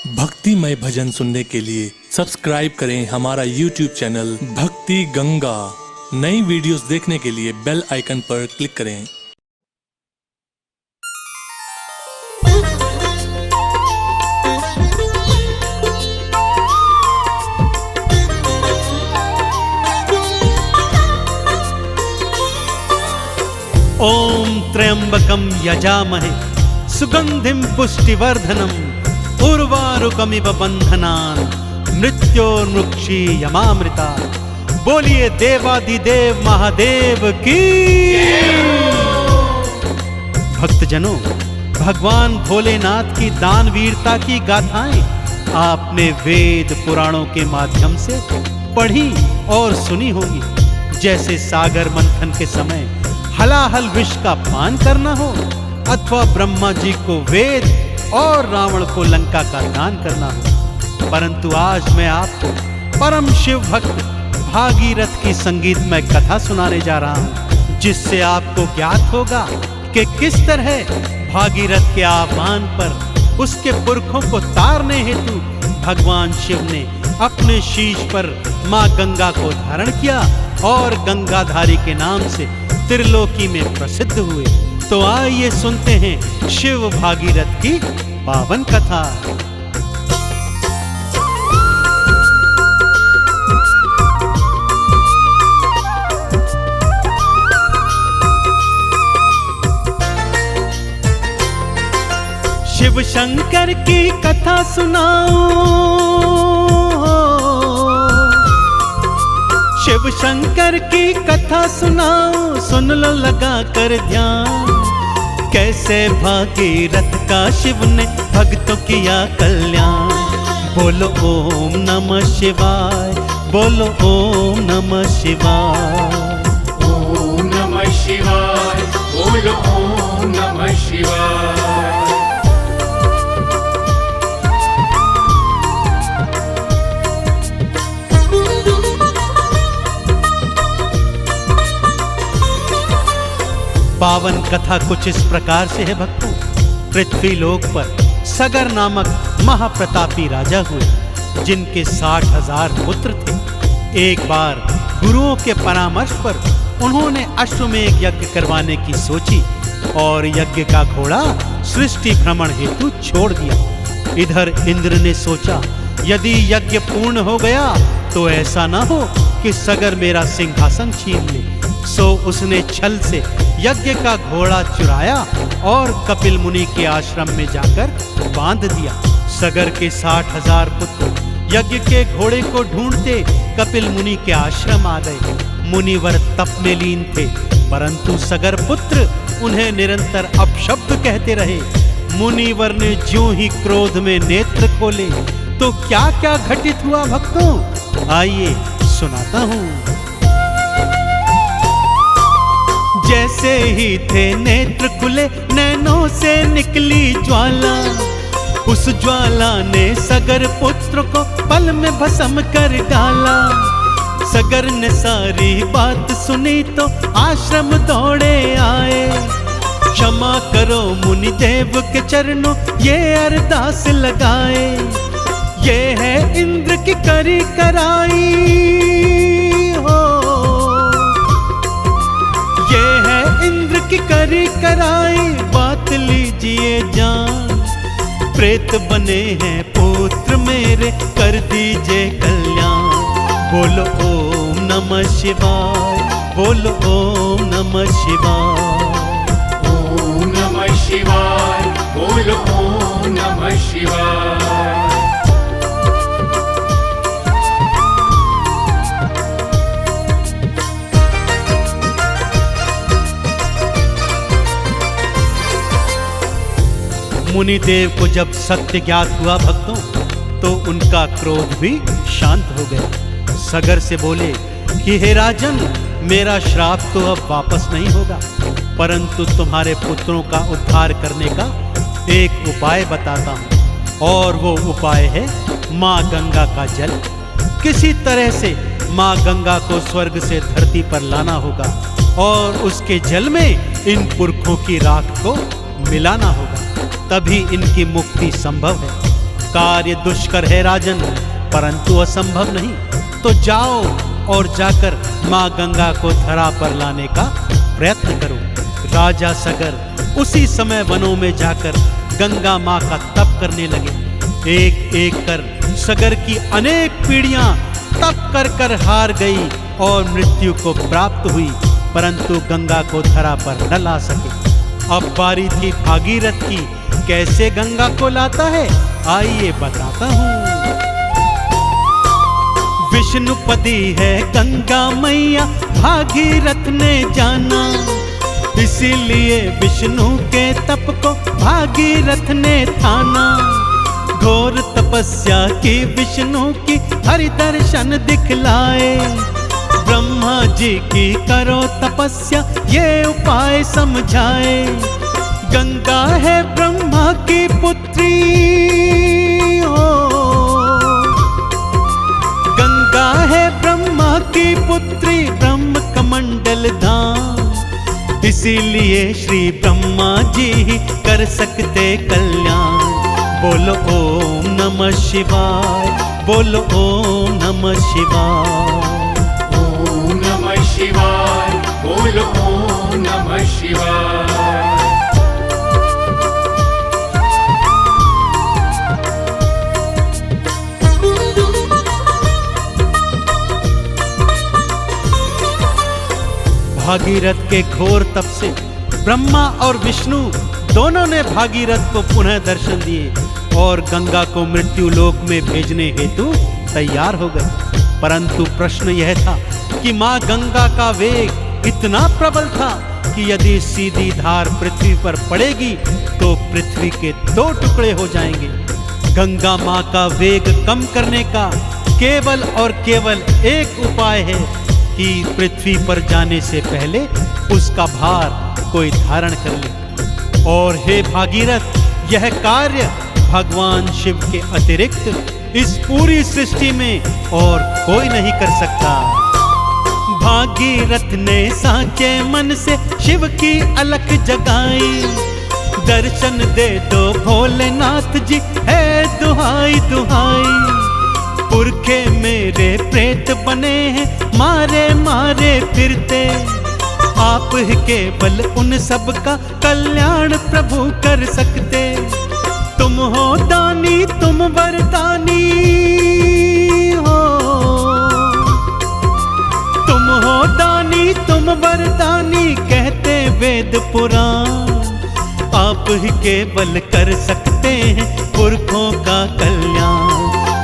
भक्तिमय भजन सुनने के लिए सब्सक्राइब करें हमारा YouTube चैनल भक्ति गंगा। नई वीडियोस देखने के लिए बेल आइकन पर क्लिक करें। ओम त्र्यंबकं यजामहे सुगंधिं पुष्टिवर्धनम् उर्वारुकमिव बंधनान् मृत्योर्मुक्षीयमामृता। बोलिए देवादिदेव महादेव की। भक्तजनों, भगवान भोलेनाथ की दानवीरता की गाथाएं आपने वेद पुराणों के माध्यम से पढ़ी और सुनी होंगी। जैसे सागर मंथन के समय हलाहल विष का पान करना हो, अथवा ब्रह्मा जी को वेद और रावण को लंका का दान करना हो। परंतु आज मैं आपको परम शिव भक्त भागीरथ की संगीतमय कथा सुनाने जा रहा हूं, जिससे आपको ज्ञात होगा कि किस तरह भागीरथ के आह्वान पर उसके पुरखों को तारने हेतु भगवान शिव ने अपने शीश पर मां गंगा को धारण किया और गंगाधारी के नाम से त्रिलोकी में प्रसिद्ध हुए। तो आइए सुनते हैं शिव भागीरथ की पावन कथा। शिव शंकर की कथा सुनाओ, शिव शंकर की कथा सुनाओ, सुन लो लगा कर ध्यान। कैसे भागीरथ का शिव ने भक्तों किया कल्याण। बोलो ओम नमः शिवाय, बोलो ओम नमः शिवाय। ओम नमः शिवाय, बोलो ओम नमः शिवाय। पावन कथा कुछ इस प्रकार से है भक्तों। पृथ्वी लोक पर सगर नामक महाप्रतापी राजा हुए, जिनके 60,000 पुत्र थे। एक बार गुरुओं के परामर्श पर उन्होंने अश्वमेध यज्ञ करवाने की सोची और यज्ञ का घोड़ा सृष्टि भ्रमण हेतु छोड़ दिया। इधर इंद्र ने सोचा, यदि यज्ञ पूर्ण हो गया तो ऐसा ना हो कि सगर मेरा सिंहासन छीन ले। सो उसने छल से यज्ञ का घोड़ा चुराया और कपिल मुनि के आश्रम में जाकर बांध दिया। सगर के 60,000 पुत्र यज्ञ के घोड़े को ढूंढते कपिल मुनि के आश्रम आ गए। मुनिवर तप में लीन थे, परंतु सगर पुत्र उन्हें निरंतर अपशब्द कहते रहे। मुनिवर ने ज्यों ही क्रोध में नेत्र खोले तो क्या क्या घटित हुआ भक्तों, आइए सुनाता हूं। जैसे ही थे नेत्र खुले, नैनों से निकली ज्वाला। उस ज्वाला ने सगर पुत्र को पल में भस्म कर डाला। सगर ने सारी बात सुनी तो आश्रम दौड़े आए। क्षमा करो मुनि देव के चरणों ये अरदास लगाए। ये है इंद्र की करी कराई हो, ये है इंद्र की करी कराई, बात लीजिए जान। प्रेत बने हैं पुत्र मेरे, कर दीजिए कल्याण। बोलो ओम नमः शिवाय, बोलो ओम नमः शिवाय। ओम नमः शिवाय, बोलो ओम नमः शिवाय। मुनिदेव को जब सत्य ज्ञात हुआ भक्तों, तो उनका क्रोध भी शांत हो गया। सगर से बोले कि हे राजन, मेरा श्राप तो अब वापस नहीं होगा, परंतु तुम्हारे पुत्रों का उद्धार करने का एक उपाय बताता हूं। और वो उपाय है मां गंगा का जल। किसी तरह से मां गंगा को स्वर्ग से धरती पर लाना होगा और उसके जल में इन पुरखों की राख को मिलाना होगा, तभी इनकी मुक्ति संभव है। कार्य दुष्कर है राजन, परंतु असंभव नहीं। तो जाओ और जाकर माँ गंगा को धरा पर लाने का प्रयत्न करो। राजा सगर उसी समय वनों में जाकर गंगा माँ का तप करने लगे। एक एक कर सगर की अनेक पीढ़ियां तप कर कर हार गई और मृत्यु को प्राप्त हुई, परंतु गंगा को धरा पर न ला सके। अब बारी थी भागीरथ की, कैसे गंगा को लाता है आइए बताता हूँ। विष्णुपदी है गंगा मैया भागीरथ ने जाना, इसीलिए विष्णु के तप को भागीरथ ने ठाना। घोर तपस्या की विष्णु की हरि दर्शन दिखलाए, ब्रह्मा जी की करो तपस्या ये उपाय समझाए। गंगा है ब्रह्मा की पुत्री हो, गंगा है ब्रह्मा की पुत्री, ब्रह्म कमंडल धाम, इसीलिए श्री ब्रह्मा जी ही कर सकते कल्याण। बोलो ओम नमः शिवाय, बोलो ओम नमः शिवाय। ओम नमः शिवाय, बोलो ओम नमः शिवाय। भागीरथ के घोर तप से ब्रह्मा और विष्णु दोनों ने भागीरथ को पुनः दर्शन दिए और गंगा को मृत्यु लोक में भेजने हेतु तैयार हो गए। परंतु प्रश्न यह था कि मां गंगा का वेग इतना प्रबल था कि यदि सीधी धार पृथ्वी पर पड़ेगी तो पृथ्वी के 2 टुकड़े हो जाएंगे। गंगा मां का वेग कम करने का केवल और केवल एक उपाय है कि पृथ्वी पर जाने से पहले उसका भार कोई धारण कर ले। और हे भागीरथ, यह कार्य भगवान शिव के अतिरिक्त इस पूरी सृष्टि में और कोई नहीं कर सकता। भागीरथ ने साचे मन से शिव की अलख जगाई, दर्शन दे दो भोलेनाथ जी है दुहाई दुहाई। पुरखे मेरे प्रेत बने हैं मारे मारे फिरते, आप ही केवल उन सब का कल्याण प्रभु कर सकते। तुम हो दानी तुम वरदानी हो, तुम हो दानी तुम वरदानी कहते वेद पुराण। आप ही केवल कर सकते हैं पुरखों का कल्याण।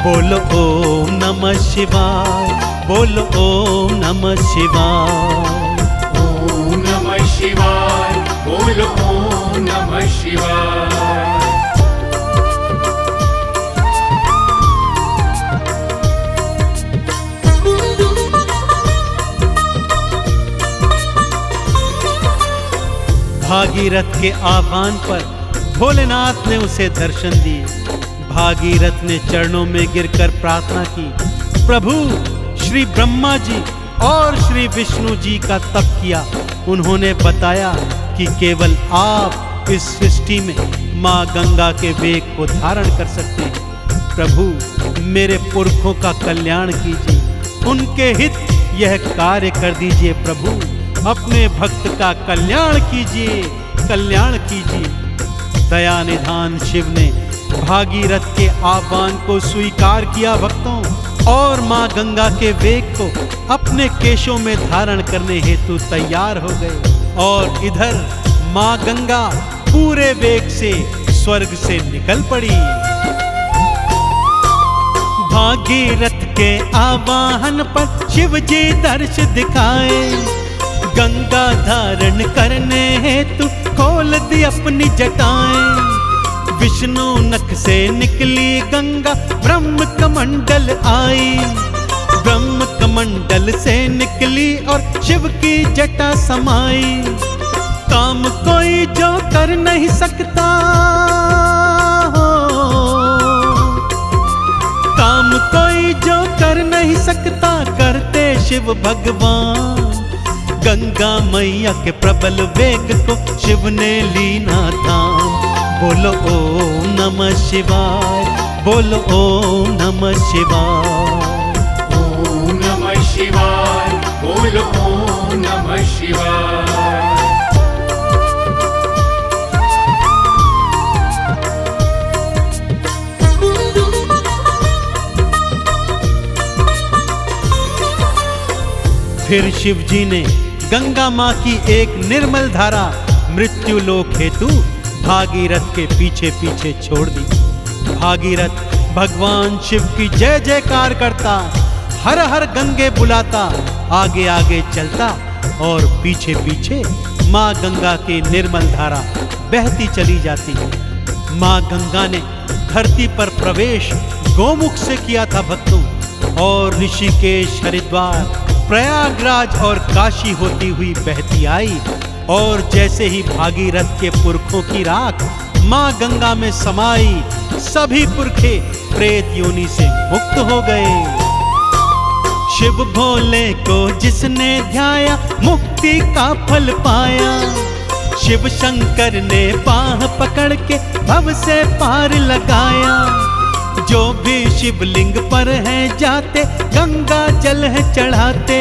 बोलो ओम नमः शिवाय, बोलो ओम नमः शिवाय। ओम नमः शिवाय, बोलो ओम नमः शिवाय। भागीरथ के आह्वान पर भोलेनाथ ने उसे दर्शन दिए। भागीरथ ने चरणों में गिरकर प्रार्थना की, प्रभु श्री ब्रह्मा जी और श्री विष्णु जी का तप किया। उन्होंने बताया कि केवल आप इस सृष्टि में माँ गंगा के वेग को धारण कर सकते हैं। प्रभु मेरे पुरखों का कल्याण कीजिए, उनके हित यह कार्य कर दीजिए। प्रभु अपने भक्त का कल्याण कीजिए, कल्याण कीजिए। दया निधान शिव ने भागीरथ के आह्वान को स्वीकार किया भक्तों, और मां गंगा के वेग को अपने केशों में धारण करने हेतु तैयार हो गए। और इधर मां गंगा पूरे वेग से स्वर्ग से निकल पड़ी। भागीरथ के आवाहन पर शिव जी दर्श दिखाए, गंगा धारण करने हेतु खोल दी अपनी जटाएं। विष्णु नख से निकली गंगा ब्रह्म कमंडल आई, ब्रह्म कमंडल से निकली और शिव की जटा समाई। काम कोई जो कर नहीं सकता हो, काम कोई जो कर नहीं सकता करते शिव भगवान। गंगा मैया के प्रबल वेग को शिव ने लीना थाम। बोलो ओम नमः शिवाय, बोलो ओम नमः शिवाय। ओम नमः शिवाय बोलो ओम नमः शिवाय। फिर शिव जी ने गंगा माँ की एक निर्मल धारा मृत्यु लोक हेतु भागीरथ के पीछे पीछे छोड़ दी। भागीरथ भगवान शिव की जय जयकार करता, हर हर गंगे बुलाता, आगे आगे चलता और पीछे पीछे माँ गंगा की निर्मल धारा बहती चली जाती। माँ गंगा ने धरती पर प्रवेश गोमुख से किया था भक्तों, और ऋषिकेश, हरिद्वार, प्रयागराज और काशी होती हुई बहती आई। और जैसे ही भागीरथ के पुरखों की राख माँ गंगा में समाई, सभी पुरखे प्रेत योनि से मुक्त हो गए। शिव भोले को जिसने ध्याया मुक्ति का फल पाया। शिव शंकर ने बाह पकड़ के भव से पार लगाया। जो भी शिवलिंग पर है जाते गंगा जल है चढ़ाते।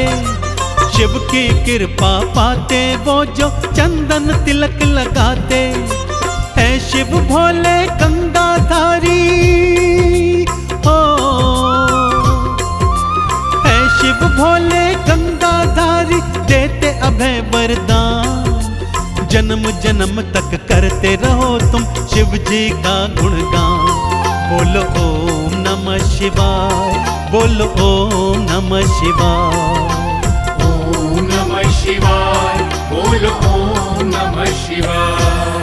शिव की कृपा पाते वो जो चंदन तिलक लगाते। है शिव भोले गंगाधारी, हो है शिव भोले गंगाधारी, देते अभय वरदान। जन्म जन्म तक करते रहो तुम शिव जी का गुणगान। बोलो ओम नमः शिवाय, बोलो ओम नमः शिवाय। ओम नमः शिवाय बोलो ओम नमः शिवाय।